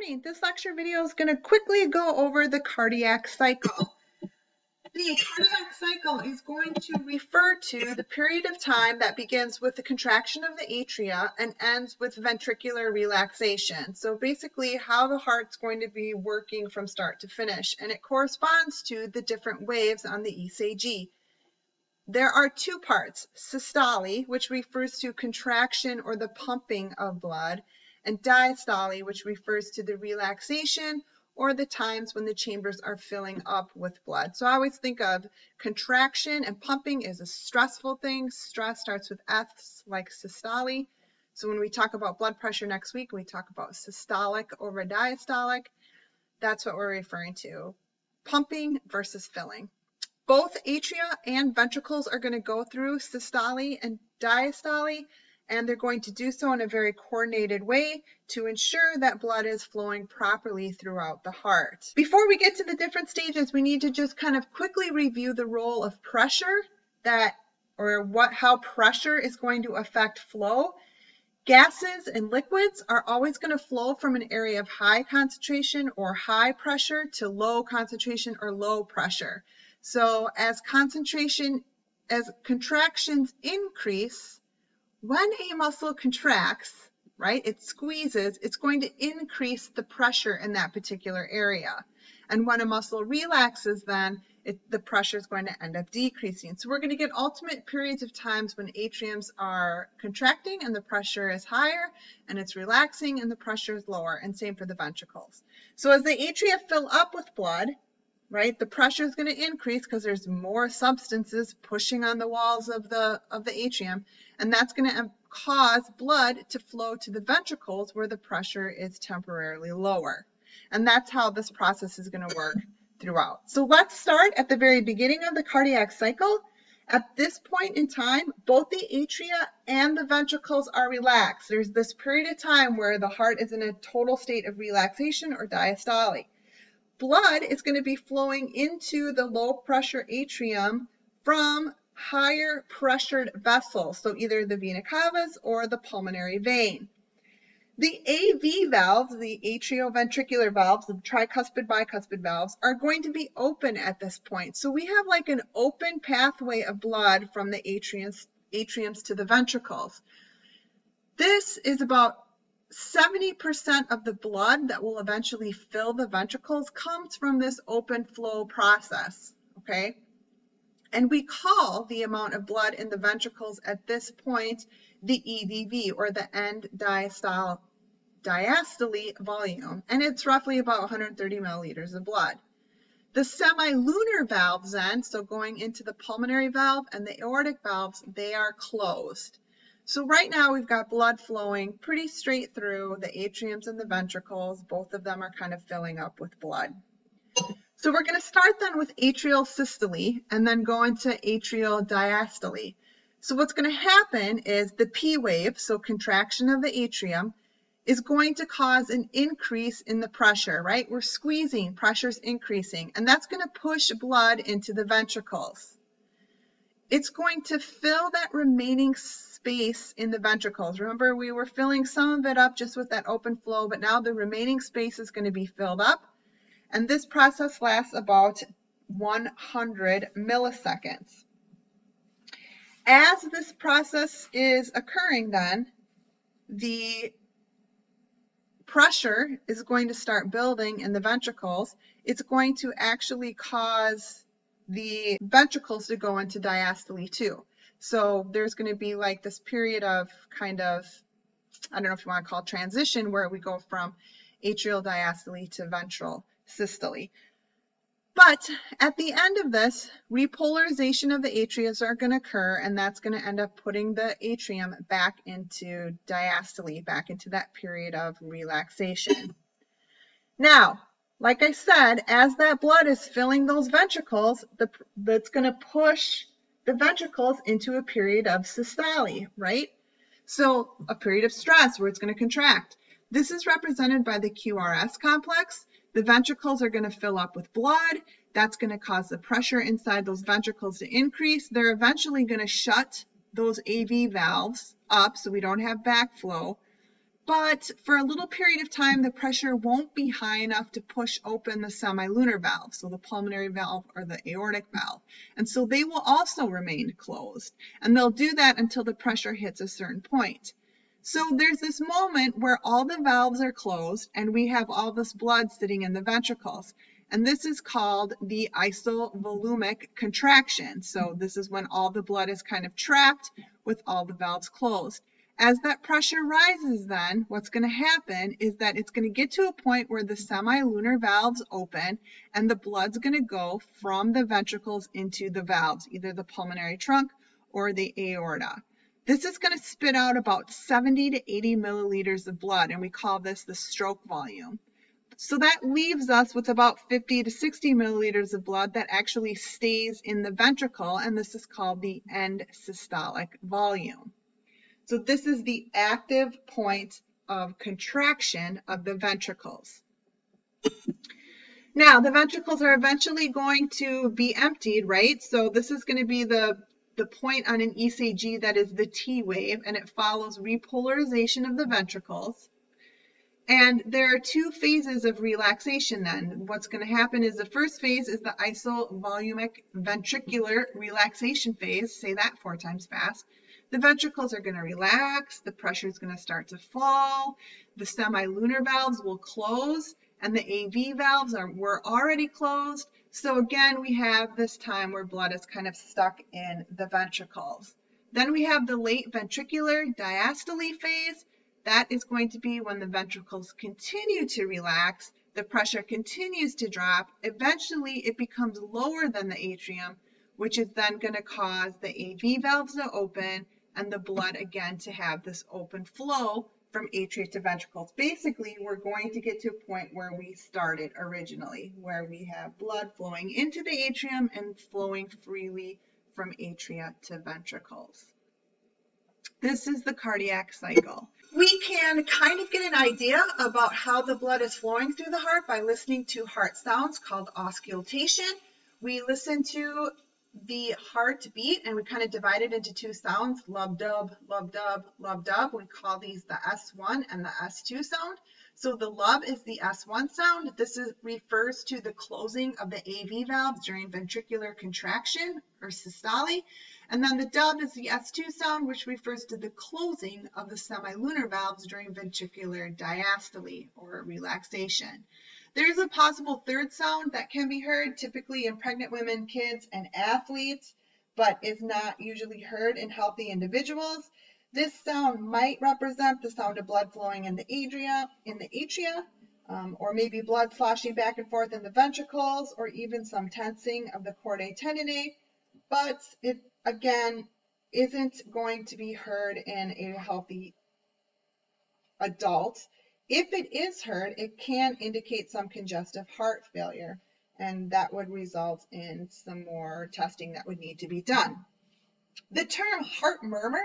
morning. This lecture video is going to quickly go over the cardiac cycle. The cardiac cycle is going to refer to the period of time that begins with the contraction of the atria and ends with ventricular relaxation. So basically how the heart's going to be working from start to finish, and it corresponds to the different waves on the ECG. There are two parts, systole, which refers to contraction or the pumping of blood, and diastole, which refers to the relaxation or the times when the chambers are filling up with blood. So I always think of contraction and pumping as a stressful thing. Stress starts with S, like systole. So when we talk about blood pressure next week, we talk about systolic over diastolic. That's what we're referring to, pumping versus filling. Both atria and ventricles are going to go through systole and diastole, and they're going to do so in a very coordinated way to ensure that blood is flowing properly throughout the heart. Before we get to the different stages, we need to just kind of quickly review the role of pressure, how pressure is going to affect flow. Gases and liquids are always going to flow from an area of high concentration or high pressure to low concentration or low pressure. So as contractions increase, when a muscle contracts, right, it squeezes, it's going to increase the pressure in that particular area. And when a muscle relaxes, then the pressure is going to end up decreasing. So we're going to get alternate periods of times when atriums are contracting and the pressure is higher, and it's relaxing and the pressure is lower, and same for the ventricles. So as the atria fill up with blood, right, the pressure is going to increase because there's more substances pushing on the walls of the atrium, and that's going to cause blood to flow to the ventricles where the pressure is temporarily lower. And that's how this process is going to work throughout. So let's start at the very beginning of the cardiac cycle. At this point in time, both the atria and the ventricles are relaxed. There's this period of time where the heart is in a total state of relaxation or diastole. Blood is going to be flowing into the low pressure atrium from higher pressured vessels, so either the vena cavas or the pulmonary vein. The AV valves, the atrioventricular valves, the tricuspid bicuspid valves, are going to be open at this point. So we have like an open pathway of blood from the atriums to the ventricles. This is about 70% of the blood that will eventually fill the ventricles comes from this open flow process, okay? And we call the amount of blood in the ventricles at this point the EVV, or the end diastole volume, and it's roughly about 130 milliliters of blood. The semilunar valves then, so going into the pulmonary valve and the aortic valves, they are closed. So right now we've got blood flowing pretty straight through the atriums and the ventricles. Both of them are kind of filling up with blood. So we're going to start then with atrial systole and then go into atrial diastole. So what's going to happen is the P wave, so contraction of the atrium, is going to cause an increase in the pressure, right? We're squeezing, pressure's increasing, and that's going to push blood into the ventricles. It's going to fill that remaining space in the ventricles. Remember, we were filling some of it up just with that open flow, but now the remaining space is going to be filled up, and this process lasts about 100 milliseconds. As this process is occurring then, the pressure is going to start building in the ventricles. It's going to actually cause the ventricles to go into diastole too. So there's going to be like this period of kind of, I don't know if you want to call it transition, where we go from atrial diastole to ventral systole. But at the end of this, repolarization of the atria are going to occur, and that's going to end up putting the atrium back into diastole, back into that period of relaxation. Now, like I said, as that blood is filling those ventricles, that's going to push the ventricles into a period of systole, right? So a period of stress where it's going to contract. This is represented by the QRS complex. The ventricles are going to fill up with blood. That's going to cause the pressure inside those ventricles to increase. They're eventually going to shut those AV valves up so we don't have backflow. but for a little period of time, the pressure won't be high enough to push open the semilunar valve, so the pulmonary valve or the aortic valve. And so they will also remain closed. And they'll do that until the pressure hits a certain point. So there's this moment where all the valves are closed and we have all this blood sitting in the ventricles. And this is called the isovolumic contraction. So this is when all the blood is kind of trapped with all the valves closed. As that pressure rises then, what's going to happen is that it's going to get to a point where the semilunar valves open and the blood's going to go from the ventricles into the valves, either the pulmonary trunk or the aorta. This is going to spit out about 70 to 80 milliliters of blood, and we call this the stroke volume. So that leaves us with about 50 to 60 milliliters of blood that actually stays in the ventricle, and this is called the end systolic volume. So this is the active point of contraction of the ventricles. Now, the ventricles are eventually going to be emptied, right? So this is going to be the point on an ECG that is the T wave, and it follows repolarization of the ventricles. And there are two phases of relaxation then. What's going to happen is the first phase is the isovolumic ventricular relaxation phase. Say that 4 times fast. The ventricles are going to relax, the pressure is going to start to fall, the semilunar valves will close, and the AV valves were already closed. So again, we have this time where blood is kind of stuck in the ventricles. Then we have the late ventricular diastole phase. That is going to be when the ventricles continue to relax, the pressure continues to drop. Eventually, it becomes lower than the atrium, which is then going to cause the AV valves to open and the blood again to have this open flow from atria to ventricles. Basically, we're going to get to a point where we started originally, where we have blood flowing into the atrium and flowing freely from atria to ventricles. This is the cardiac cycle. We can kind of get an idea about how the blood is flowing through the heart by listening to heart sounds called auscultation. We listen to the heartbeat and we kind of divide it into 2 sounds, lub-dub, lub-dub, lub-dub. We call these the S1 and the S2 sound. So the lub is the S1 sound. This refers to the closing of the AV valves during ventricular contraction or systole. And then the dub is the S2 sound, which refers to the closing of the semilunar valves during ventricular diastole or relaxation. There's a possible third sound that can be heard typically in pregnant women, kids, and athletes, but is not usually heard in healthy individuals. This sound might represent the sound of blood flowing in the atria, or maybe blood sloshing back and forth in the ventricles, or even some tensing of the chordae tendineae, but it, again, isn't going to be heard in a healthy adult. If it is heard, it can indicate some congestive heart failure, and that would result in some more testing that would need to be done. The term heart murmur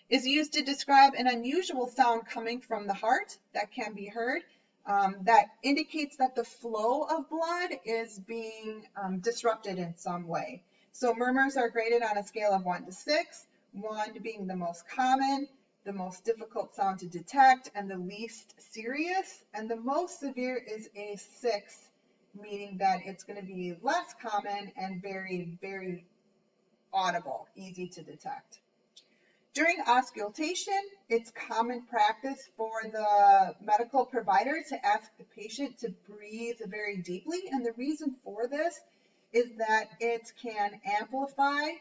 is used to describe an unusual sound coming from the heart that can be heard that indicates that the flow of blood is being disrupted in some way. So murmurs are graded on a scale of 1 to 6, 1 being the most common, the most difficult sound to detect, and the least serious, and the most severe is a 6, meaning that it's going to be less common and very, very audible, easy to detect. During auscultation, it's common practice for the medical provider to ask the patient to breathe very deeply, and the reason for this is that it can amplify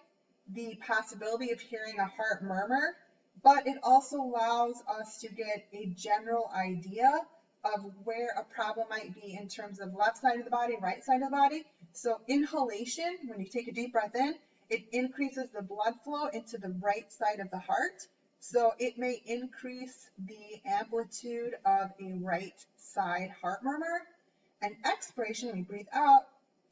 the possibility of hearing a heart murmur, but it also allows us to get a general idea of where a problem might be in terms of left side of the body, right side of the body. So inhalation, when you take a deep breath in, it increases the blood flow into the right side of the heart. So it may increase the amplitude of a right side heart murmur. And expiration, when you breathe out,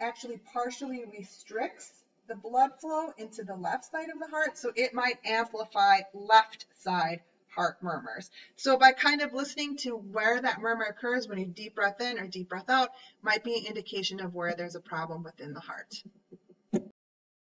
actually partially restricts the blood flow into the left side of the heart, so it might amplify left side heart murmurs. So by kind of listening to where that murmur occurs when you deep breath in or deep breath out might be an indication of where there's a problem within the heart.